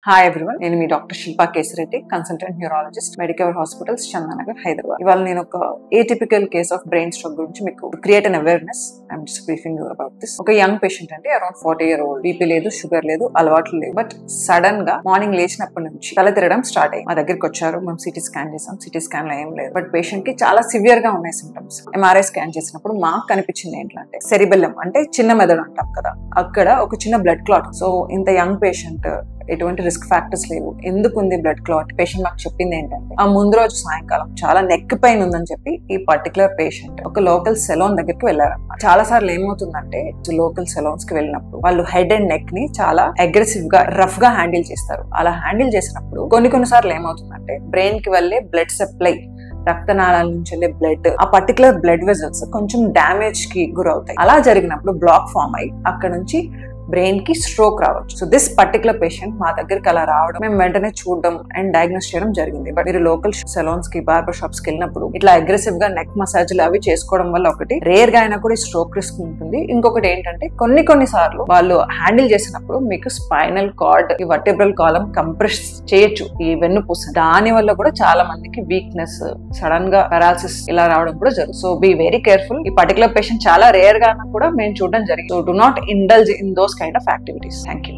Hi everyone, నేను మీ doctor Shilpa Kesireddy, consultant neurologist, Medicover hospitals, Chandanagar, Hyderabad. ఇవాళ నేను ఒక atypical case of brain stroke గురించి మీకు create an awareness. I'm just briefing about this. ఒక యంగ్ పేషెంట్ అండి, అరౌండ్ 40 year old. బీపీ లేదు, షుగర్ లేదు, అలవాట్లు లేవు. బట్ సడన్ గా మార్నింగ్ లేచినప్పటి నుంచి తల తిరగడం స్టార్ట్ అయ్యి మా దగ్గరికి వచ్చారు. మేము సిటీ స్కాన్ చేసాం. సిటీ స్కాన్ లో ఏం లేదు, బట్ పేషెంట్ కి చాలా సివియర్ గా ఉన్నాయి సింటమ్స్. ఎంఆర్ఐ స్కాన్ చేసినప్పుడు మాకు కనిపించింది ఏంటంటే సెరిబెల్లం, అంటే చిన్న మెదడు అంటాం కదా, అక్కడ ఒక చిన్న బ్లడ్ క్లాట్. సో ఇంత యంగ్ పేషెంట్, ఎటువంటి రిస్క్ ఫ్యాక్టర్స్ లేవు. ఎందుకు ఉంది బ్లడ్ క్లాట్? పేషెంట్ మాకు చెప్పింది ఏంటంటే ఆ ముందు రోజు సాయంకాలం చాలా నెక్ పెయిన్ ఉందని చెప్పి ఈ పర్టికులర్ పేషెంట్ ఒక లోకల్ సెలూన్ దగ్గరికి వెళ్ళారన్నమాట. చాలా సార్లు ఏమవుతుందంటే లోకల్ సెలూన్స్ కి వెళ్ళినప్పుడు వాళ్ళు హెడ్ అండ్ నెక్ ని చాలా అగ్రెసివ్ గా, రఫ్ గా హ్యాండిల్ చేస్తారు. అలా హ్యాండిల్ చేసినప్పుడు కొన్ని సార్లు ఏమవుతుందంటే బ్రెయిన్ కి వెళ్ళే బ్లడ్ సప్లై, రక్తనాళాల నుంచి వెళ్ళే బ్లడ్, ఆ పర్టికులర్ బ్లడ్ వెజల్స్ కొంచెం డ్యామేజ్ కి గురవుతాయి. అలా జరిగినప్పుడు బ్లాక్ ఫామ్ అయ్యి అక్కడ నుంచి బ్రెయిన్ కి స్ట్రోక్ రావచ్చు. సో దిస్ పర్టికులర్ పేషెంట్ మా దగ్గరికి అలా రావడం, మేము వెంటనే చూడడం అండ్ డయాగ్నోస్ చేయడం జరిగింది. బట్ మీరు లోకల్ సెలూన్స్ కి, బార్బర్ షాప్స్ కి వెళ్ళినప్పుడు ఇట్లా అగ్రెసివ్ గా నెక్ మసాజ్లు అవి చేసుకోవడం వల్ల ఒకటి రేర్ గా అయినా కూడా స్ట్రోక్ రిస్క్ ఉంటుంది. ఇంకొకటి ఏంటంటే కొన్ని సార్లు వాళ్ళు హ్యాండిల్ చేసినప్పుడు మీకు స్పైనల్ కార్డ్, ఈ వర్టెబ్రల్ కాలం కంప్రెస్ చేయొచ్చు, ఈ వెన్నుపూస. దాని వల్ల కూడా చాలా మందికి వీక్నెస్, సడన్ గా పారాలిసిస్ ఇలా రావడం కూడా జరుగుతుంది. So be very careful. ఈ పర్టికులర్ పేషెంట్ చాలా రేర్ గా కూడా మేము చూడడం జరిగింది. So do not indulge in those kind of activities. Thank you.